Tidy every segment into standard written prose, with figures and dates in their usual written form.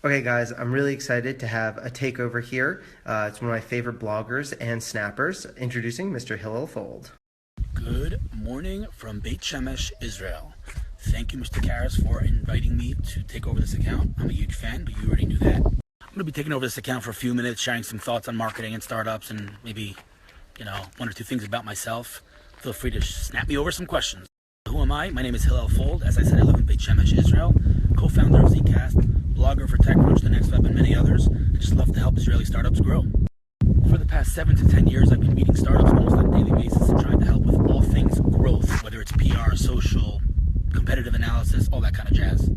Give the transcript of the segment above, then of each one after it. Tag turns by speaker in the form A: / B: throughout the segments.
A: Okay, guys, I'm really excited to have a takeover here. It's one of my favorite bloggers and snappers. Introducing Mr. Hillel Fold.
B: Good morning from Beit Shemesh, Israel. Thank you, Mr. Karras, for inviting me to take over this account. I'm a huge fan, but you already knew that. I'm going to be taking over this account for a few minutes, sharing some thoughts on marketing and startups, and maybe, one or two things about myself. Feel free to snap me over some questions. Who am I? My name is Hillel Fold. As I said, I live in Beit Shemesh, Israel. Co-founder of Zcast, blogger for TechCrunch, The Next Web, and many others. I just love to help Israeli startups grow. For the past 7 to 10 years, I've been meeting startups almost on a daily basis and trying to help with all things growth, whether it's PR, social, competitive analysis, all that kind of jazz.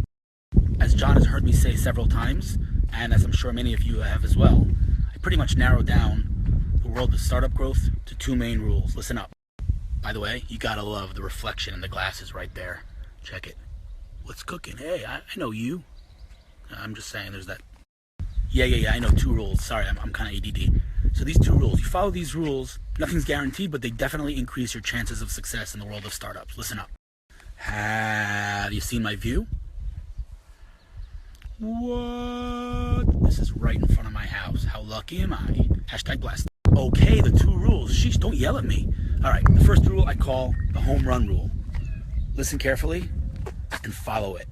B: As John has heard me say several times, and as I'm sure many of you have as well, I pretty much narrowed down the world of startup growth to 2 main rules. Listen up. By the way, you gotta love the reflection in the glasses right there. Check it. What's cooking? Hey, I know you. I'm just saying there's that. Yeah, I know 2 rules. Sorry, I'm kind of ADD. So these 2 rules, you follow these rules, nothing's guaranteed, but they definitely increase your chances of success in the world of startups. Listen up. Have you seen my view? What? This is right in front of my house. How lucky am I? Hashtag blessed. Okay, the 2 rules. Sheesh, don't yell at me. All right, the first rule I call the home run rule. Listen carefully and follow it.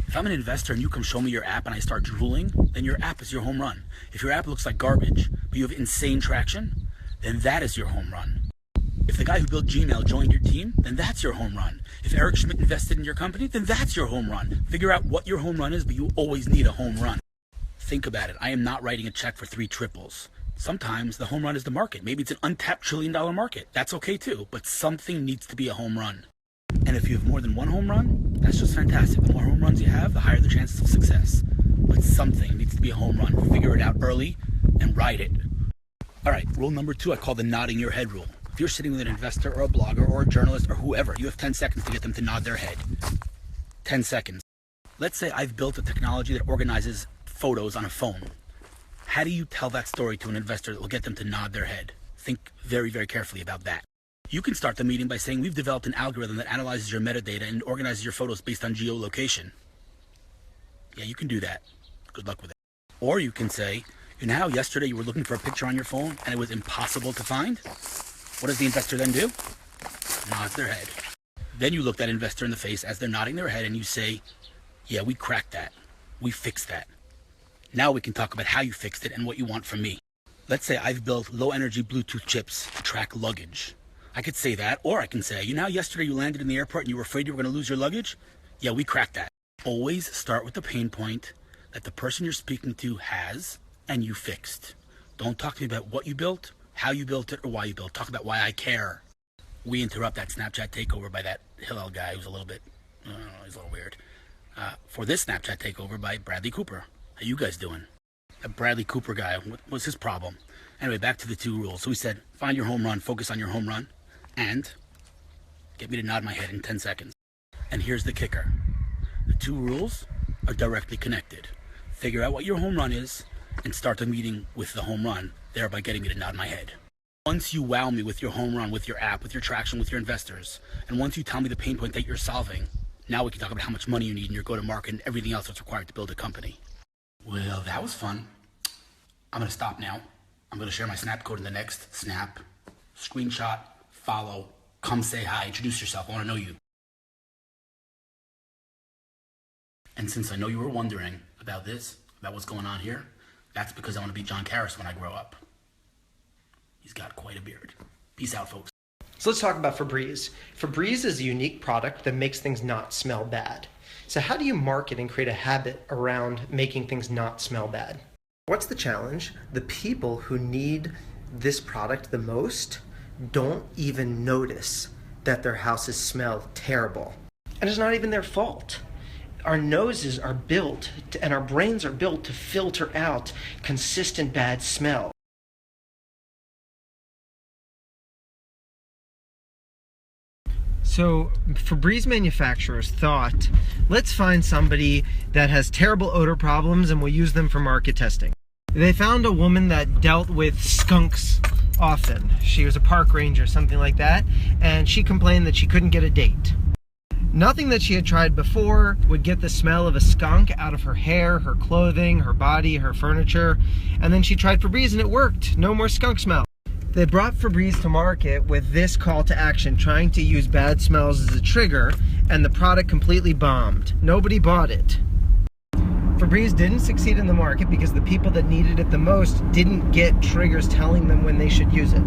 B: If I'm an investor and you come show me your app and I start drooling, then your app is your home run. If your app looks like garbage, but you have insane traction, then that is your home run. If the guy who built Gmail joined your team, then that's your home run. If Eric Schmidt invested in your company, then that's your home run. Figure out what your home run is, but you always need a home run. Think about it. I am not writing a check for 3 triples. Sometimes the home run is the market. Maybe it's an untapped $1 trillion market. That's okay too, but something needs to be a home run. And if you have more than 1 home run, that's just fantastic. The more home runs you have, the higher the chances of success. But something needs to be a home run. Figure it out early and ride it. All right, rule number 2, I call the nodding your head rule. If you're sitting with an investor or a blogger or a journalist or whoever, you have 10 seconds to get them to nod their head. 10 seconds. Let's say I've built a technology that organizes photos on a phone. How do you tell that story to an investor that will get them to nod their head? Think very, very carefully about that. You can start the meeting by saying we've developed an algorithm that analyzes your metadata and organizes your photos based on geolocation. Yeah, you can do that. Good luck with it. Or you can say, you know how yesterday you were looking for a picture on your phone and it was impossible to find? What does the investor then do? Nods their head. Then you look that investor in the face as they're nodding their head and you say, yeah, we cracked that. We fixed that. Now we can talk about how you fixed it and what you want from me. Let's say I've built low-energy Bluetooth chips to track luggage. I could say that, or I can say, you know how yesterday you landed in the airport and you were afraid you were going to lose your luggage? Yeah, we cracked that. Always start with the pain point that the person you're speaking to has and you fixed. Don't talk to me about what you built, how you built it, or why you built it. Talk about why I care. We interrupt that Snapchat takeover by that Hillel guy who's a little bit, he's a little weird. For this Snapchat takeover by Bradley Cooper. How you guys doing? That Bradley Cooper guy, what was his problem? Anyway, back to the 2 rules. So we said, find your home run, focus on your home run, and get me to nod my head in 10 seconds. And here's the kicker. The 2 rules are directly connected. Figure out what your home run is and start the meeting with the home run, thereby getting me to nod my head. Once you wow me with your home run, with your app, with your traction, with your investors, and once you tell me the pain point that you're solving, now we can talk about how much money you need in your go-to-market and everything else that's required to build a company. Well, that was fun. I'm going to stop now. I'm going to share my snap code in the next snap. Screenshot, follow, come say hi, introduce yourself. I want to know you. And since I know you were wondering about this, about what's going on here, that's because I want to be John Karras when I grow up. He's got quite a beard. Peace out, folks.
A: So let's talk about Febreze. Febreze is a unique product that makes things not smell bad. So how do you market and create a habit around making things not smell bad? What's the challenge? The people who need this product the most don't even notice that their houses smell terrible. And it's not even their fault. Our noses are built and our brains are built to filter out consistent bad smell. So Febreze manufacturers thought, let's find somebody that has terrible odor problems and we'll use them for market testing. They found a woman that dealt with skunks often. She was a park ranger, something like that, and she complained that she couldn't get a date. Nothing that she had tried before would get the smell of a skunk out of her hair, her clothing, her body, her furniture. And then she tried Febreze and it worked. No more skunk smell. They brought Febreze to market with this call to action, trying to use bad smells as a trigger, and the product completely bombed. Nobody bought it. Febreze didn't succeed in the market because the people that needed it the most didn't get triggers telling them when they should use it.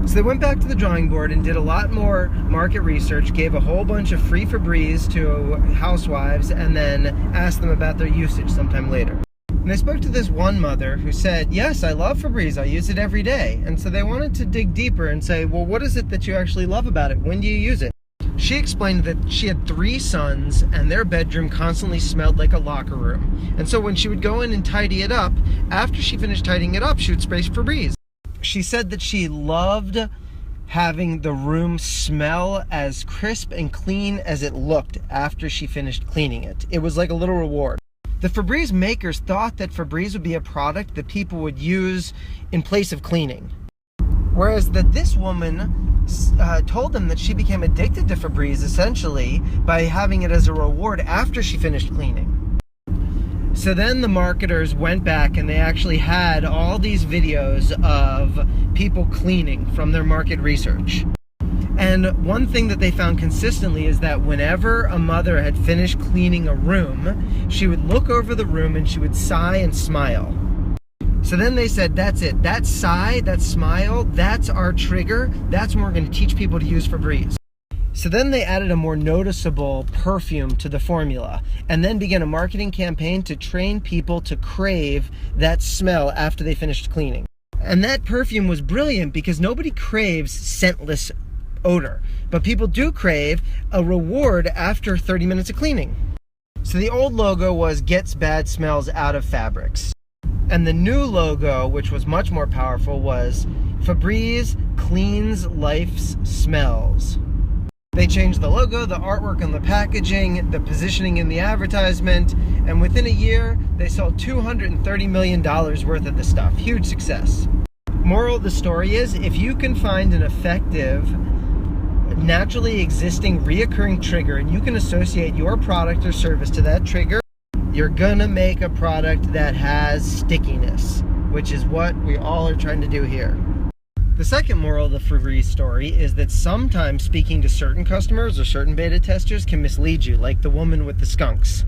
A: So they went back to the drawing board and did a lot more market research, gave a whole bunch of free Febreze to housewives, and then asked them about their usage sometime later. And they spoke to this one mother who said, yes, I love Febreze, I use it every day. And so they wanted to dig deeper and say, well, what is it that you actually love about it? When do you use it? She explained that she had 3 sons and their bedroom constantly smelled like a locker room. And so when she would go in and tidy it up, after she finished tidying it up, she would spray Febreze. She said that she loved having the room smell as crisp and clean as it looked after she finished cleaning it. It was like a little reward. The Febreze makers thought that Febreze would be a product that people would use in place of cleaning. Whereas that this woman told them that she became addicted to Febreze essentially by having it as a reward after she finished cleaning. So then the marketers went back and they actually had all these videos of people cleaning from their market research. And one thing that they found consistently is that whenever a mother had finished cleaning a room, she would look over the room and she would sigh and smile. So then they said, that's it. That sigh, that smile, that's our trigger. That's when we're going to teach people to use Febreze. So then they added a more noticeable perfume to the formula and then began a marketing campaign to train people to crave that smell after they finished cleaning. And that perfume was brilliant because nobody craves scentless odor, but people do crave a reward after 30 minutes of cleaning. So the old logo was gets bad smells out of fabrics. And the new logo, which was much more powerful, was Febreze cleans life's smells. They changed the logo, the artwork on the packaging, the positioning in the advertisement, and within a year, they sold $230 million worth of the stuff. Huge success. Moral of the story is, if you can find an effective, naturally existing, reoccurring trigger, and you can associate your product or service to that trigger, you're gonna make a product that has stickiness, which is what we all are trying to do here. The second moral of the Febreze story is that sometimes speaking to certain customers or certain beta testers can mislead you, like the woman with the skunks.